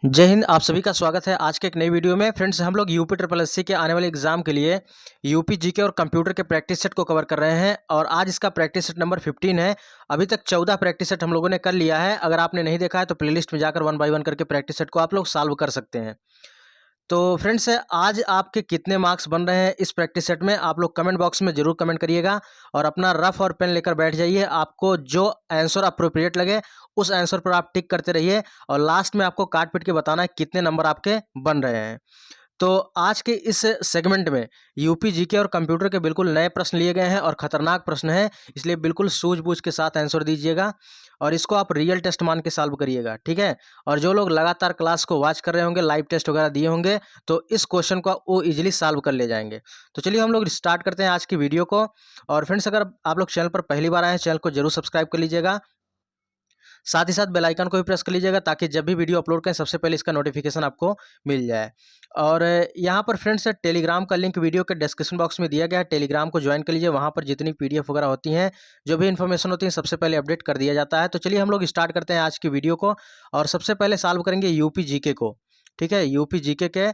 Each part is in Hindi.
जय हिंद। आप सभी का स्वागत है आज के एक नई वीडियो में। फ्रेंड्स, हम लोग यूपी ट्रिपल एससी के आने वाले एग्जाम के लिए यूपी जीके और कंप्यूटर के प्रैक्टिस सेट को कवर कर रहे हैं और आज इसका प्रैक्टिस सेट नंबर 15 है। अभी तक 14 प्रैक्टिस सेट हम लोगों ने कर लिया है। अगर आपने नहीं देखा है तो प्लेलिस्ट में जाकर 1 बाय 1 करके प्रैक्टिस सेट को आप लोग सॉल्व कर सकते हैं। तो फ्रेंड्स, आज आपके कितने मार्क्स बन रहे हैं इस प्रैक्टिस सेट में, आप लोग कमेंट बॉक्स में जरूर कमेंट करिएगा और अपना रफ और पेन लेकर बैठ जाइए। आपको जो आंसर अप्रोप्रिएट लगे उस आंसर पर आप टिक करते रहिए और लास्ट में आपको काट पीट के बताना है कितने नंबर आपके बन रहे हैं। तो आज के इस सेगमेंट में यूपी जीके और कंप्यूटर के बिल्कुल नए प्रश्न लिए गए हैं और खतरनाक प्रश्न हैं, इसलिए बिल्कुल सूझबूझ के साथ आंसर दीजिएगा और इसको आप रियल टेस्ट मान के सॉल्व करिएगा, ठीक है। और जो लोग लगातार क्लास को वॉच कर रहे होंगे, लाइव टेस्ट वगैरह दिए होंगे, तो इस क्वेश्चन को वो इजीली सॉल्व कर ले जाएंगे। तो चलिए हम लोग स्टार्ट करते हैं आज की वीडियो को। और फ्रेंड्स, अगर आप लोग चैनल पर पहली बार आए हैं, चैनल को जरूर सब्सक्राइब कर लीजिएगा, साथ ही साथ बेल आइकन को भी प्रेस कर लीजिएगा ताकि जब भी वीडियो अपलोड करें सबसे पहले इसका नोटिफिकेशन आपको मिल जाए। और यहाँ पर फ्रेंड्स, टेलीग्राम का लिंक वीडियो के डिस्क्रिप्शन बॉक्स में दिया गया है, टेलीग्राम को ज्वाइन कर लीजिए। वहाँ पर जितनी पीडीएफ वगैरह होती हैं, जो भी इन्फॉर्मेशन होती है, सबसे पहले अपडेट कर दिया जाता है। तो चलिए हम लोग स्टार्ट करते हैं आज की वीडियो को और सबसे पहले सॉल्व करेंगे यूपी जीके को, ठीक है। यूपी जीके के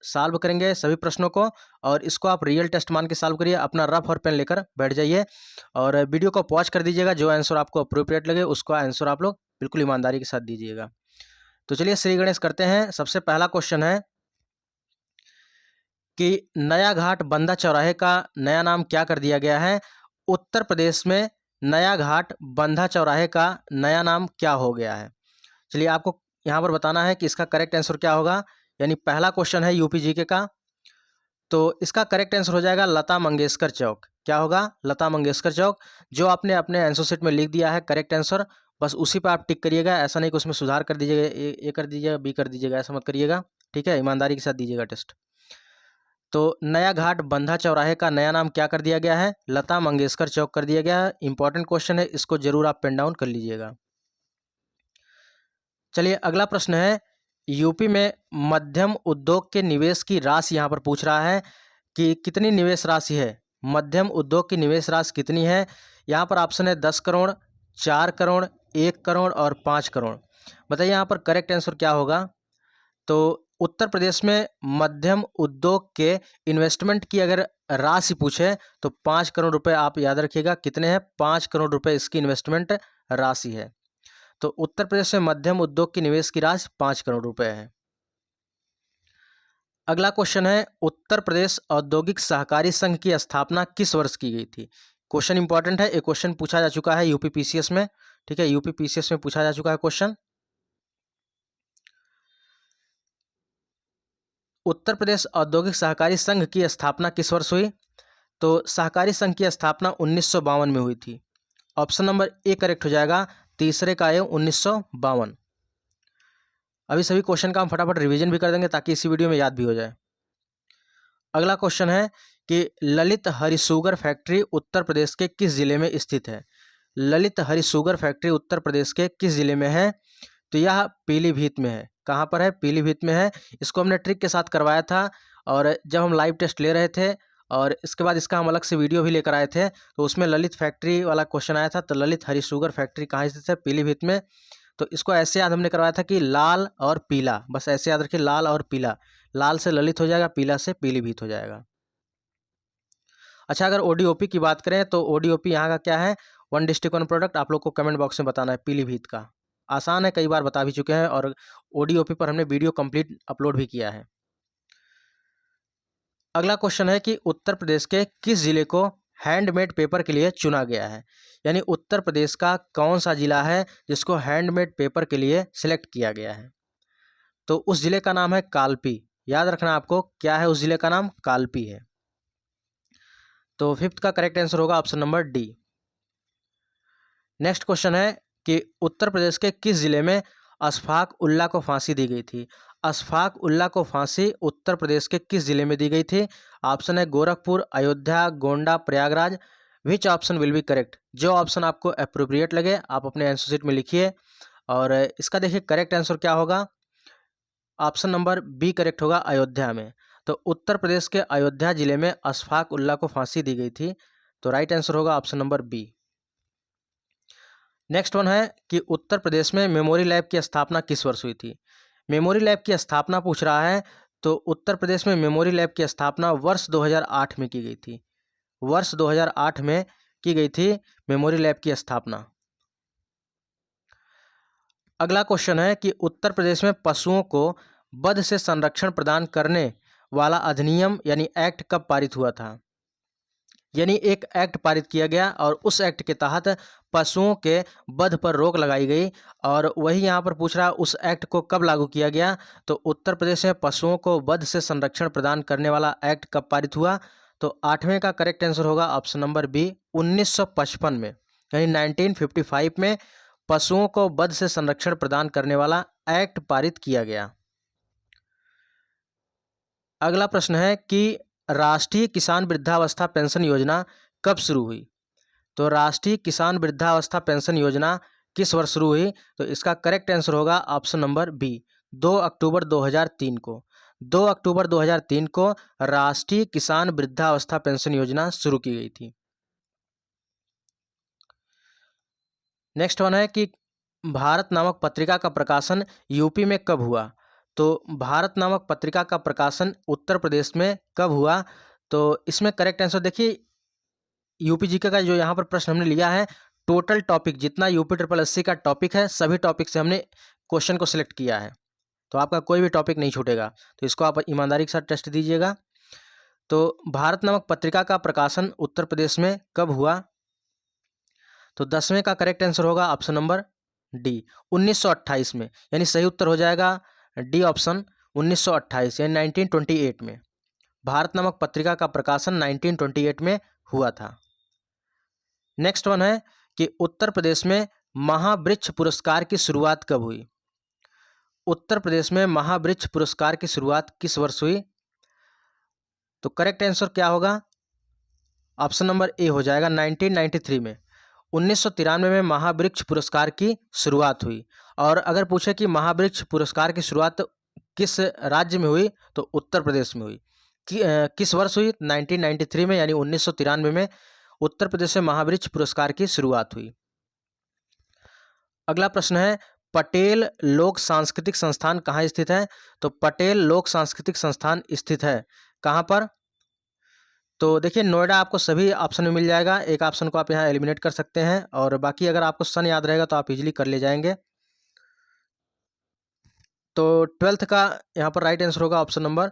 सॉल्व करेंगे सभी प्रश्नों को और इसको आप रियल टेस्ट मान के सॉल्व करिए। अपना रफ और पेन लेकर बैठ जाइए और वीडियो को पॉज कर दीजिएगा। जो आंसर आपको अप्रोप्रिएट लगे उसका आंसर आप लोग बिल्कुल ईमानदारी के साथ दीजिएगा। तो चलिए श्री गणेश करते हैं। सबसे पहला क्वेश्चन है कि नया घाट बंधा चौराहे का नया नाम क्या कर दिया गया है। उत्तर प्रदेश में नया घाट बंधा चौराहे का नया नाम क्या हो गया है। चलिए आपको यहाँ पर बताना है कि इसका करेक्ट आंसर क्या होगा। यानी पहला क्वेश्चन है यूपी जीके का, तो इसका करेक्ट आंसर हो जाएगा लता मंगेशकर चौक। क्या होगा? लता मंगेशकर चौक। जो आपने अपने आंसर शीट में लिख दिया है करेक्ट आंसर, बस उसी पर आप टिक करिएगा। ऐसा नहीं कि उसमें सुधार कर दीजिएगा, ए कर दीजिएगा, बी कर दीजिएगा, ऐसा मत करिएगा, ठीक है। ईमानदारी के साथ दीजिएगा टेस्ट। तो नया घाट बंधा चौराहे का नया नाम क्या कर दिया गया है? लता मंगेशकर चौक कर दिया गया है। इंपॉर्टेंट क्वेश्चन है, इसको जरूर आप पेन डाउन कर लीजिएगा। चलिए अगला प्रश्न है, यूपी में मध्यम उद्योग के निवेश की राशि यहाँ पर पूछ रहा है कि कितनी निवेश राशि है। मध्यम उद्योग की निवेश राशि कितनी है? यहाँ पर ऑप्शन है 10 करोड़, 4 करोड़, 1 करोड़ और 5 करोड़। बताइए यहाँ पर करेक्ट आंसर क्या होगा। तो उत्तर प्रदेश में मध्यम उद्योग के इन्वेस्टमेंट की अगर राशि पूछे तो 5 करोड़ रुपए आप याद रखिएगा। कितने हैं? 5 करोड़ रुपए इसकी इन्वेस्टमेंट राशि है। तो उत्तर प्रदेश में मध्यम उद्योग की निवेश की राशि 5 करोड़ रुपए है। अगला क्वेश्चन है, उत्तर प्रदेश औद्योगिक सहकारी संघ की स्थापना किस वर्ष की गई थी। क्वेश्चन इंपॉर्टेंट है, एक क्वेश्चन पूछा जा चुका है यूपी पीसीएस में, ठीक है। यूपी पीसीएस में पूछा जा चुका है क्वेश्चन। उत्तर प्रदेश औद्योगिक सहकारी संघ की स्थापना किस वर्ष हुई? तो सहकारी संघ की स्थापना 1952 में हुई थी। ऑप्शन नंबर ए करेक्ट हो जाएगा। तीसरे का है 1952। अभी सभी क्वेश्चन का हम फटाफट रिवीजन भी कर देंगे ताकि इसी वीडियो में याद भी हो जाए। अगला क्वेश्चन है कि ललित हरि शुगर फैक्ट्री उत्तर प्रदेश के किस जिले में स्थित है। ललित हरि शुगर फैक्ट्री उत्तर प्रदेश के किस जिले में है? तो यह पीलीभीत में है। कहाँ पर है? पीलीभीत में है। इसको हमने ट्रिक के साथ करवाया था और जब हम लाइव टेस्ट ले रहे थे और इसके बाद इसका हम अलग से वीडियो भी लेकर आए थे, तो उसमें ललित फैक्ट्री वाला क्वेश्चन आया था। तो ललित हरि शुगर फैक्ट्री कहाँ स्थित है? पीलीभीत में। तो इसको ऐसे याद हमने करवाया था कि लाल और पीला, बस ऐसे याद रखिए, लाल और पीला। लाल से ललित हो जाएगा, पीला से पीलीभीत हो जाएगा। अच्छा, अगर ओडीओपी की बात करें तो ओडीओपी यहाँ का क्या है? One district one product. आप लोग को कमेंट बॉक्स में बताना है पीलीभीत का। आसान है, कई बार बता भी चुके हैं और ओडीओपी पर हमने वीडियो कंप्लीट अपलोड भी किया है। अगला क्वेश्चन है कि उत्तर प्रदेश के किस जिले को हैंडमेड पेपर के लिए चुना गया है। यानी उत्तर प्रदेश का कौन सा जिला है जिसको हैंडमेड पेपर के लिए सिलेक्ट किया गया है। तो उस जिले का नाम है कालपी। याद रखना आपको, क्या है उस जिले का नाम? कालपी है। तो फिफ्थ का करेक्ट आंसर होगा option number D. Next question है कि उत्तर प्रदेश के किस जिले में अशफाक उल्ला को फांसी दी गई थी। अशफाक उल्ला को फांसी उत्तर प्रदेश के किस जिले में दी गई थी? ऑप्शन है Gorakhpur, Ayodhya, Gonda, Prayagraj. Which option will be correct? जो ऑप्शन आपको अप्रोप्रिएट लगे आप अपने आंसर शीट में लिखिए और इसका देखिए करेक्ट आंसर क्या होगा। ऑप्शन नंबर बी करेक्ट होगा, अयोध्या में। तो उत्तर प्रदेश के अयोध्या जिले में अशफाक उल्ला को फांसी दी गई थी। तो राइट आंसर होगा option number B. Next one है कि उत्तर प्रदेश में मेमोरी लैब की स्थापना किस वर्ष हुई थी। मेमोरी लैब की स्थापना पूछ रहा है, तो उत्तर प्रदेश में मेमोरी लैब की स्थापना वर्ष 2008 में की गई थी। वर्ष 2008 में की गई थी मेमोरी लैब की स्थापना। अगला क्वेश्चन है कि उत्तर प्रदेश में पशुओं को वध से संरक्षण प्रदान करने वाला अधिनियम यानी एक्ट कब पारित हुआ था। यानी एक एक्ट पारित किया गया और उस एक्ट के तहत पशुओं के वध पर रोक लगाई गई, और वही यहाँ पर पूछ रहा है उस एक्ट को कब लागू किया गया। तो उत्तर प्रदेश में पशुओं को वध से संरक्षण प्रदान करने वाला एक्ट कब पारित हुआ। तो 8वें का करेक्ट आंसर होगा ऑप्शन नंबर बी, 1955 में, यानी 1955 में पशुओं को वध से संरक्षण प्रदान करने वाला एक्ट पारित किया गया। अगला प्रश्न है कि राष्ट्रीय किसान वृद्धावस्था पेंशन योजना कब शुरू हुई। तो राष्ट्रीय किसान वृद्धावस्था पेंशन योजना किस वर्ष शुरू हुई। तो इसका करेक्ट आंसर होगा ऑप्शन नंबर बी, 2 अक्टूबर 2003 को। 2 अक्टूबर 2003 को राष्ट्रीय किसान वृद्धावस्था पेंशन योजना शुरू की गई थी। नेक्स्ट वन है कि भारत नामक पत्रिका का प्रकाशन यूपी में कब हुआ। तो भारत नामक पत्रिका का प्रकाशन उत्तर प्रदेश में कब हुआ। तो इसमें करेक्ट आंसर देखिए, यूपी जीके का जो यहाँ पर प्रश्न हमने लिया है, टोटल टॉपिक जितना यूपी ट्रिपल एससी का टॉपिक है सभी टॉपिक से हमने क्वेश्चन को सिलेक्ट किया है, तो आपका कोई भी टॉपिक नहीं छूटेगा। तो इसको आप ईमानदारी के साथ टेस्ट दीजिएगा। तो भारत नामक पत्रिका का प्रकाशन उत्तर प्रदेश में कब हुआ। तो 10वें का करेक्ट आंसर होगा ऑप्शन नंबर डी, 1928 में, यानी सही उत्तर हो जाएगा डी ऑप्शन, 1928 यानी 1928 में। भारत नामक पत्रिका का प्रकाशन 1928 में हुआ था। नेक्स्ट वन है कि उत्तर प्रदेश में महावृक्ष पुरस्कार की शुरुआत कब हुई। उत्तर प्रदेश में महावृक्ष पुरस्कार की शुरुआत किस वर्ष हुई। तो करेक्ट आंसर क्या होगा, ऑप्शन नंबर ए हो जाएगा 1993 में। 1993 में महावृक्ष पुरस्कार की शुरुआत हुई। और अगर पूछे कि महावृक्ष पुरस्कार की शुरुआत किस राज्य में हुई, तो उत्तर प्रदेश में हुई। किस वर्ष हुई, 1993 में, यानी 1993 में उत्तर प्रदेश में महावृक्ष पुरस्कार की शुरुआत हुई। अगला प्रश्न है पटेल लोक सांस्कृतिक संस्थान कहाँ स्थित है। तो पटेल लोक सांस्कृतिक संस्थान स्थित है कहाँ पर। तो देखिए नोएडा आपको सभी ऑप्शन में मिल जाएगा, एक ऑप्शन को आप यहाँ एलिमिनेट कर सकते हैं, और बाकी अगर आपको सन याद रहेगा तो आप इजीली कर ले जाएंगे। तो 12th का यहाँ पर राइट आंसर होगा ऑप्शन नंबर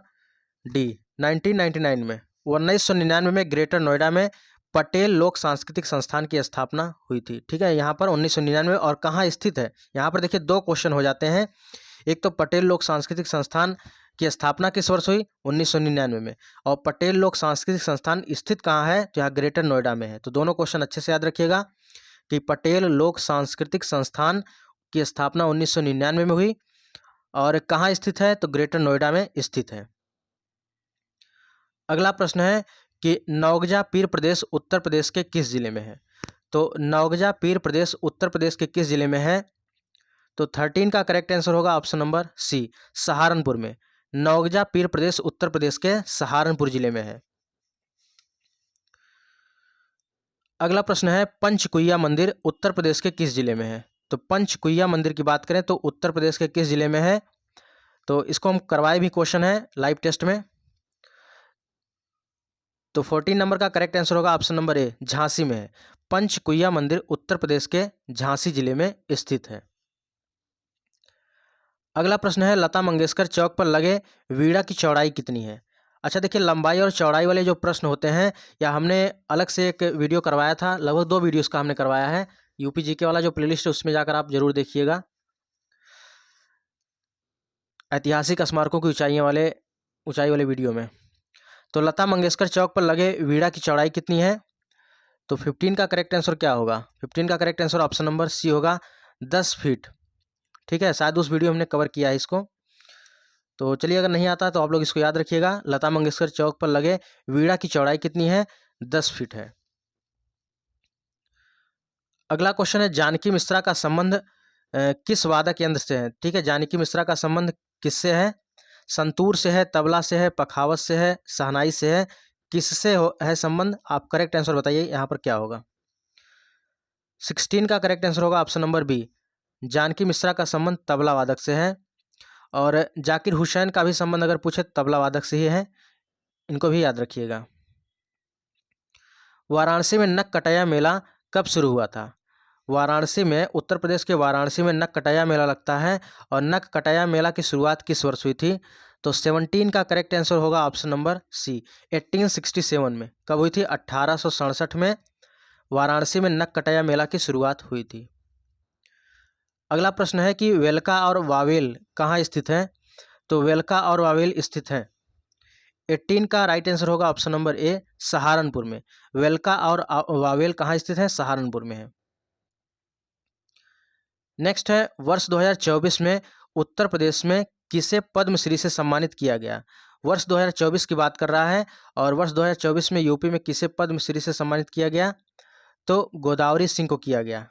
डी, 1999 में, 1999 में ग्रेटर नोएडा में पटेल लोक सांस्कृतिक संस्थान की स्थापना हुई थी। ठीक है, यहाँ पर 1999 और कहाँ स्थित है, यहाँ पर देखिए दो क्वेश्चन हो जाते हैं। एक तो पटेल लोक सांस्कृतिक संस्थान की स्थापना किस वर्ष हुई, 1999 में, और पटेल लोक सांस्कृतिक संस्थान स्थित कहाँ है, तो यहाँ ग्रेटर नोएडा में है। तो दोनों क्वेश्चन अच्छे से याद रखिएगा कि पटेल लोक सांस्कृतिक संस्थान की स्थापना 1999 में हुई और कहाँ स्थित है, तो ग्रेटर नोएडा में स्थित है। अगला प्रश्न है कि नौगजा पीर प्रदेश उत्तर प्रदेश के किस जिले में है। तो नौगजा पीर प्रदेश उत्तर प्रदेश के किस जिले में है। तो 13 का करेक्ट आंसर होगा ऑप्शन नंबर सी, सहारनपुर में। नौगजा पीर प्रदेश उत्तर प्रदेश के सहारनपुर जिले में है। अगला प्रश्न है पंचकुइया मंदिर उत्तर प्रदेश के किस जिले में है। तो पंचकुइया मंदिर की बात करें तो उत्तर प्रदेश के किस जिले में है। तो इसको हम करवाए भी क्वेश्चन है लाइव टेस्ट में। तो 14 नंबर का करेक्ट आंसर होगा ऑप्शन नंबर ए, झांसी में है। पंचकुइया मंदिर उत्तर प्रदेश के झांसी जिले में स्थित है। अगला प्रश्न है लता मंगेशकर चौक पर लगे वीड़ा की चौड़ाई कितनी है। अच्छा देखिए, लंबाई और चौड़ाई वाले जो प्रश्न होते हैं, या हमने अलग से एक वीडियो करवाया था, लगभग 2 वीडियोस का हमने करवाया है। यूपी जीके वाला जो प्लेलिस्ट है उसमें जाकर आप जरूर देखिएगा। ऐतिहासिक स्मारकों की ऊंचाई वाले वीडियो में। तो लता मंगेशकर चौक पर लगे वीड़ा की चौड़ाई कितनी है। तो 15 का करेक्ट आंसर क्या होगा, 15 का correct answer option number C होगा, 10 फीट। ठीक है, शायद उस वीडियो हमने कवर किया है इसको। तो चलिए, अगर नहीं आता तो आप लोग इसको याद रखिएगा, लता मंगेशकर चौक पर लगे वीड़ा की चौड़ाई कितनी है, 10 फीट है। अगला क्वेश्चन है जानकी मिश्रा का संबंध किस वादक यंत्र से है। ठीक है, जानकी मिश्रा का संबंध किससे है, संतूर से है, तबला से है, पखावत से है, शहनाई से है, किससे है संबंध। आप करेक्ट आंसर बताइए यहाँ पर क्या होगा। 16 का करेक्ट आंसर होगा option number B, Janaki Mishra का संबंध तबला वादक से है। और जाकिर हुसैन का भी संबंध अगर पूछे तबला वादक से ही है, इनको भी याद रखिएगा। वाराणसी में नक कटाया मेला कब शुरू हुआ था? वाराणसी में, उत्तर प्रदेश के वाराणसी में नक कटाया मेला लगता है और नक कटाया मेला की शुरुआत किस वर्ष हुई थी? तो 17 का करेक्ट आंसर होगा ऑप्शन नंबर सी, 1867 में। कब हुई थी? 1867 में वाराणसी में नक कटाया मेला की शुरुआत हुई थी। अगला प्रश्न है कि वेलका और वावेल कहाँ स्थित है? तो वेलका और वावेल स्थित हैं। 18 का राइट आंसर होगा ऑप्शन नंबर ए, सहारनपुर में। वेलका और वावेल कहाँ स्थित है? सहारनपुर में है। नेक्स्ट है, वर्ष 2024 में उत्तर प्रदेश में किसे पद्मश्री से सम्मानित किया गया? वर्ष 2024 की बात कर रहा है और वर्ष 2024 में यूपी में किसे पद्मश्री से सम्मानित किया गया? तो गोदावरी सिंह को किया गया।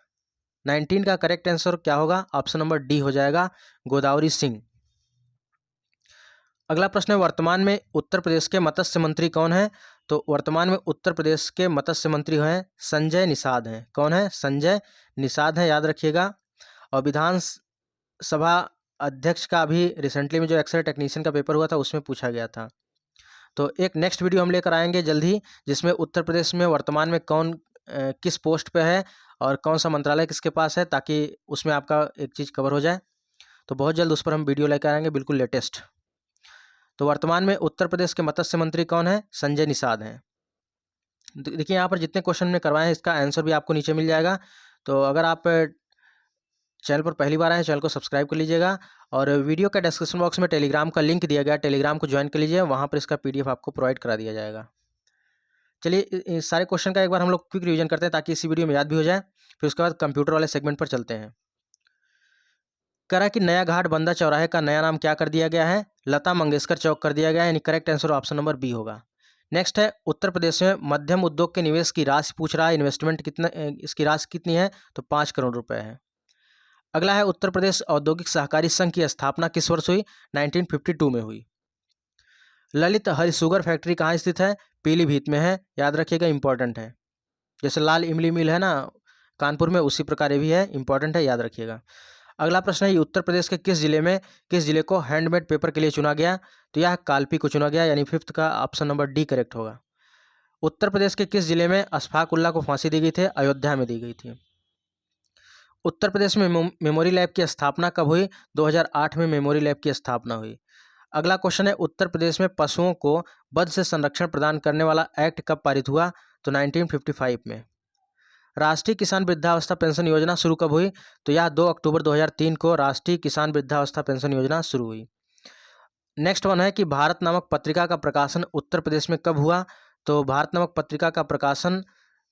19 का करेक्ट आंसर क्या होगा? ऑप्शन नंबर डी हो जाएगा, गोदावरी सिंह। अगला प्रश्न है, वर्तमान में उत्तर प्रदेश के मत्स्य मंत्री कौन है? तो वर्तमान में उत्तर प्रदेश के मत्स्य मंत्री हैं संजय निषाद हैं। कौन है? संजय निषाद हैं, याद रखिएगा। और विधानसभा अध्यक्ष का भी रिसेंटली में जो एक्सरे टेक्नीशियन का पेपर हुआ था उसमें पूछा गया था। तो एक नेक्स्ट वीडियो हम लेकर आएंगे जल्द ही, जिसमें उत्तर प्रदेश में वर्तमान में कौन किस पोस्ट पे है और कौन सा मंत्रालय किसके पास है, ताकि उसमें आपका एक चीज़ कवर हो जाए। तो बहुत जल्द उस पर हम वीडियो लेकर आएंगे, बिल्कुल लेटेस्ट। तो वर्तमान में उत्तर प्रदेश के मत्स्य मंत्री कौन है? संजय निषाद हैं। देखिए यहाँ पर जितने क्वेश्चन में करवाए हैं इसका आंसर भी आपको नीचे मिल जाएगा। तो अगर आप चैनल पर पहली बार आए, चैनल को सब्सक्राइब कर लीजिएगा और वीडियो का डिस्क्रिप्शन बॉक्स में टेलीग्राम का लिंक दिया गया है, टेलीग्राम को ज्वाइन कर लीजिए, वहाँ पर इसका PDF आपको प्रोवाइड करा दिया जाएगा। चलिए इस सारे क्वेश्चन का एक बार हम लोग क्विक रिवीजन करते हैं ताकि इसी वीडियो में याद भी हो जाए। फिर उसके बाद कंप्यूटर वाले सेगमेंट पर चलते हैं। कह रहा है कि नया घाट बंदा चौराहे का नया नाम क्या कर दिया गया है? लता मंगेशकर चौक कर दिया गया है, यानी correct answer option number B होगा। नेक्स्ट है, उत्तर प्रदेश में मध्यम उद्योग के निवेश की राशि पूछ रहा है, इन्वेस्टमेंट कितना, इसकी राशि कितनी है? तो 5 करोड़ रुपए है। अगला है, उत्तर प्रदेश औद्योगिक सहकारी संघ की स्थापना किस वर्ष हुई? 1952 में हुई। ललित हरि शुगर फैक्ट्री कहाँ स्थित है? पीलीभीत में है, याद रखिएगा, इंपॉर्टेंट है। जैसे लाल इमली मिल है ना कानपुर में, उसी प्रकार ये भी है, इंपॉर्टेंट है, याद रखिएगा। अगला प्रश्न है, उत्तर प्रदेश के किस जिले को हैंडमेड पेपर के लिए चुना गया? तो यह कालपी को चुना गया, यानी 5th का ऑप्शन नंबर डी करेक्ट होगा। उत्तर प्रदेश के किस जिले में अशफाक उल्लाह को फांसी दी गई थी? अयोध्या में दी गई थी। उत्तर प्रदेश में मेमोरी लैब की स्थापना कब हुई? 2008 में मेमोरी लैब की स्थापना हुई। अगला क्वेश्चन है, उत्तर प्रदेश में पशुओं को वध से संरक्षण प्रदान करने वाला एक्ट कब पारित हुआ? तो 1955 में। राष्ट्रीय किसान वृद्धावस्था पेंशन योजना शुरू कब हुई? तो यह 2 अक्टूबर 2003 को राष्ट्रीय किसान वृद्धावस्था पेंशन योजना शुरू हुई। नेक्स्ट वन है कि भारत नामक पत्रिका का प्रकाशन उत्तर प्रदेश में कब हुआ? तो भारत नामक पत्रिका का प्रकाशन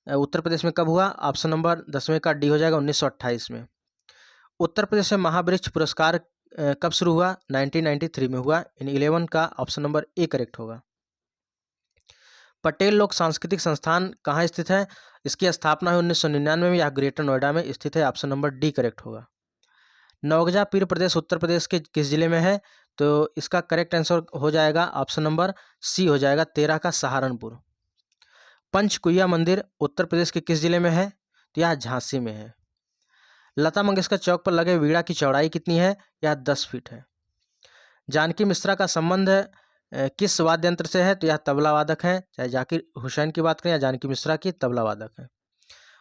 उत्तर प्रदेश में कब हुआ? ऑप्शन नंबर 10वें का डी हो जाएगा, 1928 में। उत्तर प्रदेश में महावृक्ष पुरस्कार कब शुरू हुआ? 1993 में हुआ, इन 11 का ऑप्शन नंबर ए करेक्ट होगा। पटेल लोक सांस्कृतिक संस्थान कहाँ स्थित है? इसकी स्थापना है 1999 में, यह ग्रेटर नोएडा में स्थित है, ऑप्शन नंबर डी करेक्ट होगा। नौगजा पीर प्रदेश उत्तर प्रदेश के किस जिले में है? तो इसका करेक्ट आंसर हो जाएगा ऑप्शन नंबर सी हो जाएगा, 13 का सहारनपुर। पंचकुइया मंदिर उत्तर प्रदेश के किस जिले में है? तो यह झांसी में है। लता मंगेशकर चौक पर लगे वीणा की चौड़ाई कितनी है? यह 10 फीट है। जानकी मिश्रा का संबंध किस वाद्य यंत्र से है? तो यह तबला वादक हैं, चाहे जाकिर हुसैन की बात करें या जानकी मिश्रा की, तबला वादक है।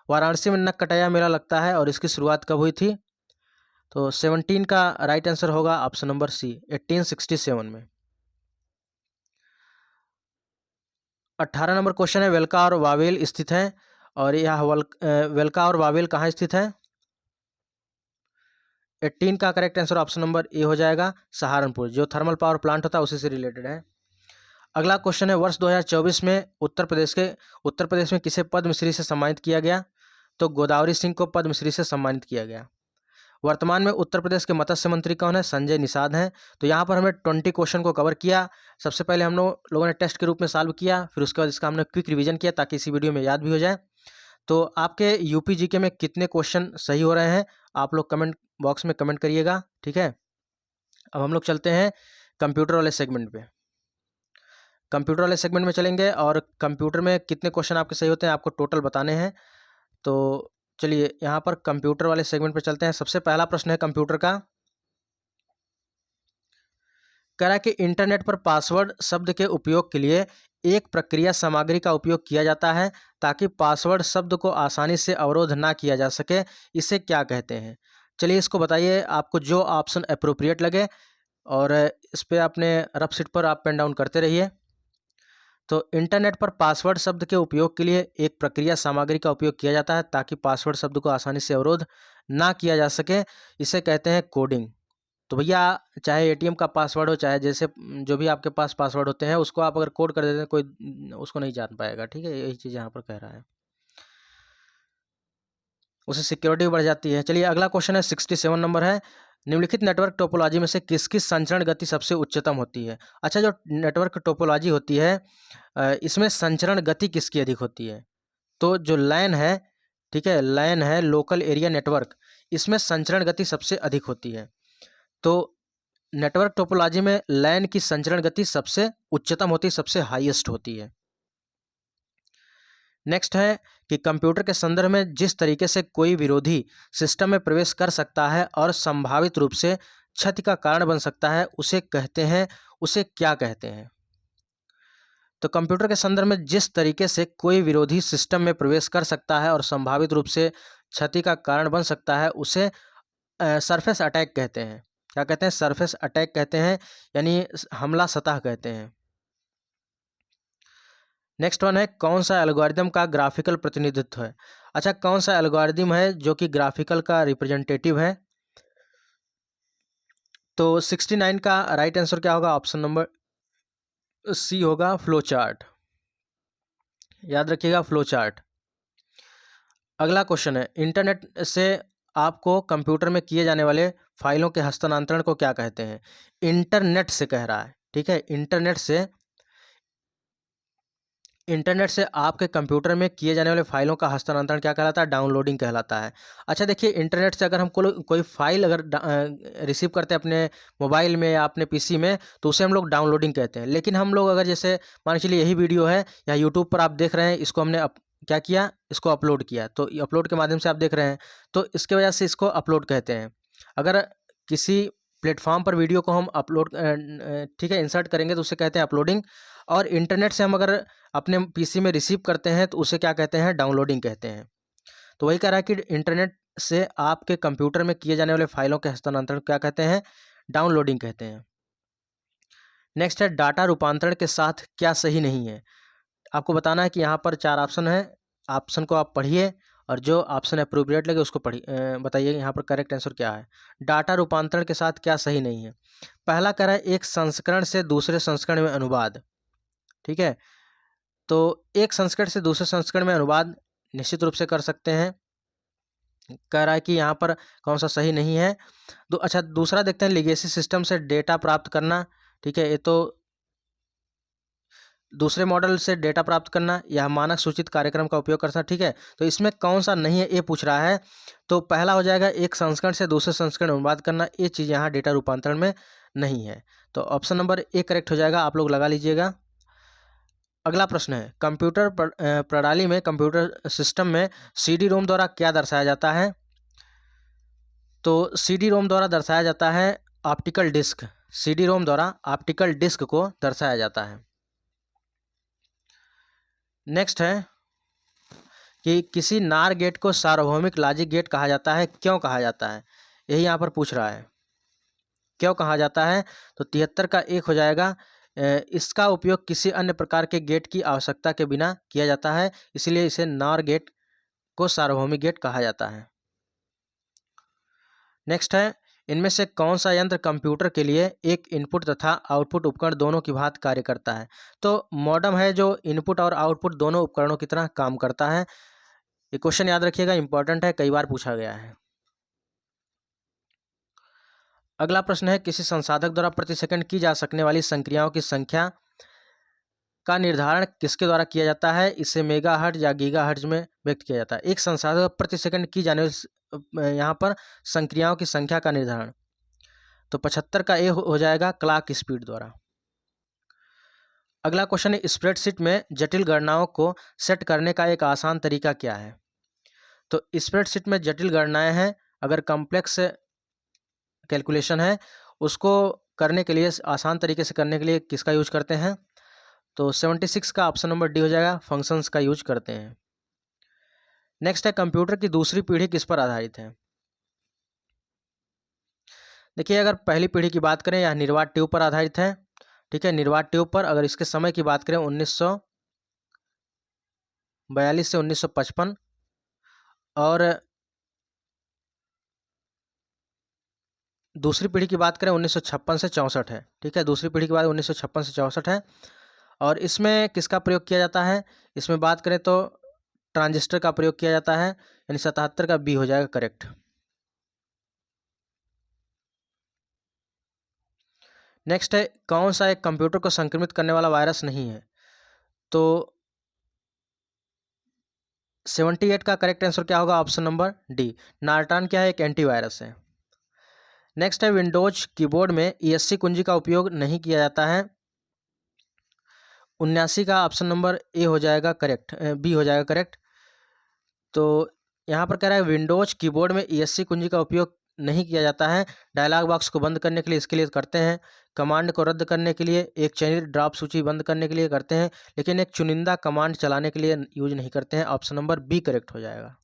वाराणसी में नक कटाया मेला लगता है और इसकी शुरुआत कब हुई थी? तो 17 का राइट आंसर होगा ऑप्शन नंबर सी, 1867 में। 18 नंबर क्वेश्चन है, वेलका और वावेल स्थित है और यह वेलका और वावेल कहाँ स्थित है? 18 का correct answer option number A हो जाएगा, सहारनपुर, जो थर्मल पावर प्लांट होता है उसी से रिलेटेड है। अगला क्वेश्चन है, वर्ष 2024 में उत्तर प्रदेश में किसे पद्मश्री से सम्मानित किया गया? तो गोदावरी सिंह को पद्मश्री से सम्मानित किया गया। वर्तमान में उत्तर प्रदेश के मत्स्य मंत्री कौन है? संजय निषाद हैं। तो यहाँ पर हमने 20 क्वेश्चन को कवर किया। सबसे पहले हम लोगों ने टेस्ट के रूप में सॉल्व किया, फिर उसके बाद इसका हमने क्विक रिवीजन किया ताकि इसी वीडियो में याद भी हो जाए। तो आपके यूपी जीके में कितने क्वेश्चन सही हो रहे हैं आप लोग कमेंट बॉक्स में कमेंट करिएगा, ठीक है। अब हम लोग चलते हैं कंप्यूटर वाले सेगमेंट पे। कंप्यूटर वाले सेगमेंट में चलेंगे और कंप्यूटर में कितने क्वेश्चन आपके सही होते हैं आपको टोटल बताने हैं। तो चलिए यहाँ पर कंप्यूटर वाले सेगमेंट पे चलते हैं। सबसे पहला प्रश्न है कंप्यूटर का, कह रहा है कि इंटरनेट पर पासवर्ड शब्द के उपयोग के लिए एक प्रक्रिया सामग्री का उपयोग किया जाता है ताकि पासवर्ड शब्द को आसानी से अवरोध ना किया जा सके। इसे क्या कहते हैं? चलिए इसको बताइए, आपको जो ऑप्शन अप्रोप्रिएट लगे, और इस पे अपने रफ शीट पर आप पेन डाउन करते रहिए। तो इंटरनेट पर पासवर्ड शब्द के उपयोग के लिए एक प्रक्रिया सामग्री का उपयोग किया जाता है ताकि पासवर्ड शब्द को आसानी से अवरोध ना किया जा सके। इसे कहते हैं कोडिंग। तो भैया, चाहे एटीएम का पासवर्ड हो, चाहे जैसे जो भी आपके पास पासवर्ड होते हैं, उसको आप अगर कोड कर देते हैं, कोई उसको नहीं जान पाएगा। ठीक है, यही चीज़ यहाँ पर कह रहा है, उससे सिक्योरिटी बढ़ जाती है। चलिए अगला क्वेश्चन है, 67 नंबर है। निम्नलिखित नेटवर्क टोपोलॉजी में से किसकी संचरण गति सबसे उच्चतम होती है? अच्छा, जो नेटवर्क टोपोलॉजी होती है, इसमें संचरण गति किसकी अधिक होती है? तो जो लैन है, ठीक है, लैन है, लोकल एरिया नेटवर्क, इसमें संचरण गति सबसे अधिक होती है। तो नेटवर्क टोपोलॉजी में लैन की संचरण गति सबसे उच्चतम होती है, सबसे हाईएस्ट होती है। नेक्स्ट है कि कंप्यूटर के संदर्भ में जिस तरीके से कोई विरोधी सिस्टम में प्रवेश कर सकता है और संभावित रूप से क्षति का कारण बन सकता है, उसे कहते हैं, उसे क्या कहते हैं? तो कंप्यूटर के संदर्भ में जिस तरीके से कोई विरोधी सिस्टम में प्रवेश कर सकता है और संभावित रूप से क्षति का कारण बन सकता है, उसे सरफेस अटैक कहते हैं। क्या कहते हैं? सरफेस अटैक कहते हैं, यानी हमला सतह कहते हैं। नेक्स्ट वन है, कौन सा एल्गोरिदम का ग्राफिकल प्रतिनिधित्व है? अच्छा, कौन सा एल्गोरिदम है जो कि ग्राफिकल का रिप्रेजेंटेटिव है? तो 69 का राइट आंसर क्या होगा? ऑप्शन नंबर सी होगा, फ्लो चार्ट। याद रखिएगा, फ्लो चार्ट। अगला क्वेश्चन है, इंटरनेट से आपको कंप्यूटर में किए जाने वाले फाइलों के हस्तांतरण को क्या कहते हैं? इंटरनेट से कह रहा है, ठीक है, इंटरनेट से आपके कंप्यूटर में किए जाने वाले फाइलों का हस्तांतरण क्या कहलाता है? डाउनलोडिंग कहलाता है। अच्छा देखिए, इंटरनेट से अगर हम कोई फाइल अगर रिसीव करते हैं अपने मोबाइल में या अपने पीसी में, तो उसे हम लोग डाउनलोडिंग कहते हैं। लेकिन हम लोग अगर जैसे मान के चलिए यही वीडियो है या यूट्यूब पर आप देख रहे हैं, इसको हमने क्या किया, इसको अपलोड किया, तो अपलोड के माध्यम से आप देख रहे हैं, तो इसके वजह से इसको अपलोड कहते हैं। अगर किसी प्लेटफॉर्म पर वीडियो को हम अपलोड ठीक है इंसर्ट करेंगे, तो उसे कहते हैं अपलोडिंग। और इंटरनेट से हम अगर अपने पीसी में रिसीव करते हैं, तो उसे क्या कहते हैं? डाउनलोडिंग कहते हैं। तो वही कह रहा है कि इंटरनेट से आपके कंप्यूटर में किए जाने वाले फाइलों के हस्तांतरण क्या कहते हैं? डाउनलोडिंग कहते हैं। नेक्स्ट है, डाटा रूपांतरण के साथ क्या सही नहीं है? आपको बताना है कि यहाँ पर 4 ऑप्शन है, ऑप्शन को आप पढ़िए और जो ऑप्शन अप्रोप्रिएट लगे उसको बताइए यहाँ पर करेक्ट आंसर क्या है। डाटा रूपांतरण के साथ क्या सही नहीं है? पहला कह रहा है, एक संस्करण से दूसरे संस्करण में अनुवाद। ठीक है, तो एक संस्करण से दूसरे संस्करण में अनुवाद निश्चित रूप से कर सकते हैं। कह रहा है कि यहाँ पर कौन सा सही नहीं है। अच्छा, दूसरा देखते हैं, लिगेसी सिस्टम से डेटा प्राप्त करना। ठीक है, ये तो दूसरे मॉडल से डेटा प्राप्त करना या मानक सूचित कार्यक्रम का उपयोग करना। ठीक है, तो इसमें कौन सा नहीं है ये पूछ रहा है। तो पहला हो जाएगा, एक संस्करण से दूसरे संस्करण में अनुवाद करना, ये चीज़ यहाँ डेटा रूपांतरण में नहीं है। तो ऑप्शन नंबर ए करेक्ट हो जाएगा, आप लोग लगा लीजिएगा। अगला प्रश्न है, कंप्यूटर प्रणाली में, कंप्यूटर सिस्टम में सीडी रोम द्वारा क्या दर्शाया जाता है? तो सीडी रोम द्वारा दर्शाया जाता है ऑप्टिकल डिस्क। सीडी रोम द्वारा ऑप्टिकल डिस्क को दर्शाया जाता है। नेक्स्ट है कि किसी नार गेट को सार्वभौमिक लॉजिक गेट कहा जाता है, क्यों कहा जाता है? यही यहाँ पर पूछ रहा है, क्यों कहा जाता है? तो 73 का 1 हो जाएगा। इसका उपयोग किसी अन्य प्रकार के गेट की आवश्यकता के बिना किया जाता है, इसलिए इसे नार गेट को सार्वभौमिक गेट कहा जाता है। नेक्स्ट है, इनमें से कौन सा यंत्र कंप्यूटर के लिए एक इनपुट तथा आउटपुट उपकरण दोनों की भांति कार्य करता है? तो मॉडेम है जो इनपुट और आउटपुट दोनों उपकरणों की तरह काम करता है। ये क्वेश्चन याद रखिएगा, इंपॉर्टेंट है, कई बार पूछा गया है। अगला प्रश्न है, किसी संसाधक द्वारा प्रति सेकंड की जा सकने वाली संक्रियाओं की संख्या का निर्धारण किसके द्वारा किया जाता है? इसे मेगाहर्ट्ज या गीगाहर्ट्ज में व्यक्त किया जाता है। एक संसाधक प्रति सेकंड की जाने यहाँ पर संक्रियाओं की संख्या का निर्धारण, तो 75 का ए हो जाएगा, क्लॉक स्पीड द्वारा। अगला क्वेश्चन है, स्प्रेडशीट में जटिल गणनाओं को सेट करने का एक आसान तरीका क्या है? तो स्प्रेडशीट में जटिल गणनाएं हैं, अगर कॉम्प्लेक्स कैलकुलेशन है, उसको करने के लिए, आसान तरीके से करने के लिए किसका यूज करते हैं? तो 76 का ऑप्शन नंबर डी हो जाएगा, फंक्शंस का यूज करते हैं। नेक्स्ट है कंप्यूटर की दूसरी पीढ़ी किस पर आधारित है? देखिए, अगर पहली पीढ़ी की बात करें, यह निर्वात ट्यूब पर आधारित है। ठीक है, निर्वात ट्यूब पर। अगर इसके समय की बात करें 1942 से 1955, और दूसरी पीढ़ी की बात करें 1956 से 64 है। ठीक है, दूसरी पीढ़ी की बात 1956 से 64 है। और इसमें किसका प्रयोग किया जाता है? इसमें बात करें तो ट्रांजिस्टर का प्रयोग किया जाता है, यानी 77 का बी हो जाएगा करेक्ट। नेक्स्ट है, कौन सा एक कंप्यूटर को संक्रमित करने वाला वायरस नहीं है? तो 78 का करेक्ट आंसर क्या होगा? ऑप्शन नंबर डी, नार्टन क्या है? एक एंटीवायरस है। नेक्स्ट है, विंडोज कीबोर्ड में ESC कुंजी का उपयोग नहीं किया जाता है। 79 का ऑप्शन नंबर ए हो जाएगा करेक्ट, बी हो जाएगा करेक्ट। तो यहाँ पर कह रहा है विंडोज कीबोर्ड में ESC कुंजी का उपयोग नहीं किया जाता है। डायलॉग बॉक्स को बंद करने के लिए इसके लिए करते हैं, कमांड को रद्द करने के लिए, एक चयनित ड्रॉप सूची बंद करने के लिए करते हैं, लेकिन एक चुनिंदा कमांड चलाने के लिए यूज नहीं करते हैं। ऑप्शन नंबर बी करेक्ट हो जाएगा।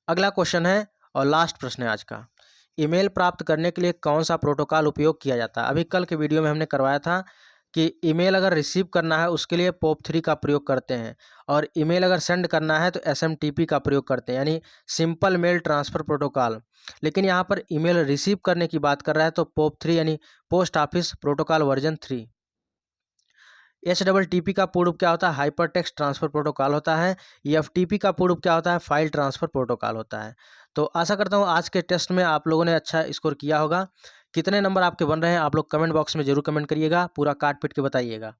अगला क्वेश्चन है और लास्ट प्रश्न है आज का। ईमेल प्राप्त करने के लिए कौन सा प्रोटोकॉल उपयोग किया जाता है? अभी कल के वीडियो में हमने करवाया था कि ईमेल अगर रिसीव करना है उसके लिए POP3 का प्रयोग करते हैं, और ईमेल अगर सेंड करना है तो SMTP का प्रयोग करते हैं, यानी सिंपल मेल ट्रांसफ़र प्रोटोकॉल। लेकिन यहाँ पर ईमेल रिसीव करने की बात कर रहा है तो POP3 यानी post office protocol version 3। HTTP का पूर्ण रूप क्या होता है? हाइपर टेक्स्ट ट्रांसफ़र प्रोटोकॉल होता है। FTP का पूर्ण रूप क्या होता है? फाइल ट्रांसफ़र प्रोटोकॉल होता है। तो आशा करता हूँ आज के टेस्ट में आप लोगों ने अच्छा स्कोर किया होगा। कितने नंबर आपके बन रहे हैं आप लोग कमेंट बॉक्स में जरूर कमेंट करिएगा, पूरा काट पीट के बताइएगा।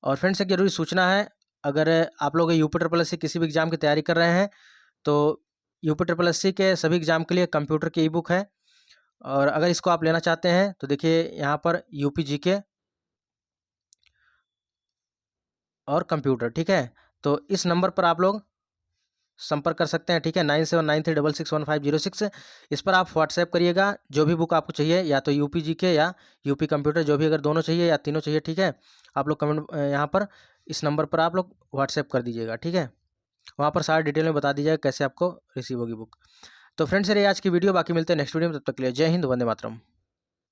और फ्रेंड्स, एक जरूरी सूचना है, अगर आप लोग UPSSC किसी भी एग्जाम की तैयारी कर रहे हैं तो UPSSC के सभी एग्जाम के लिए कंप्यूटर की ई-बुक है, और अगर इसको आप लेना चाहते हैं तो देखिए यहाँ पर UPGK और कंप्यूटर। ठीक है, तो इस नंबर पर आप लोग संपर्क कर सकते हैं। ठीक है, 9793661506। इस पर आप व्हाट्सएप करिएगा जो भी बुक आपको चाहिए, या तो UPGK या UP कंप्यूटर, जो भी, अगर दोनों चाहिए या तीनों चाहिए। ठीक है, आप लोग कमेंट यहाँ पर इस नंबर पर आप लोग व्हाट्सएप कर दीजिएगा। ठीक है, वहाँ पर सारा डिटेल में बता दीजिएगा कैसे आपको रिसीव होगी बुक। तो फ्रेंड्स, ये आज की वीडियो, बाकी मिलते हैं नेक्स्ट वीडियो में, तब तक के लिए जय हिंद, वंदे मातरम।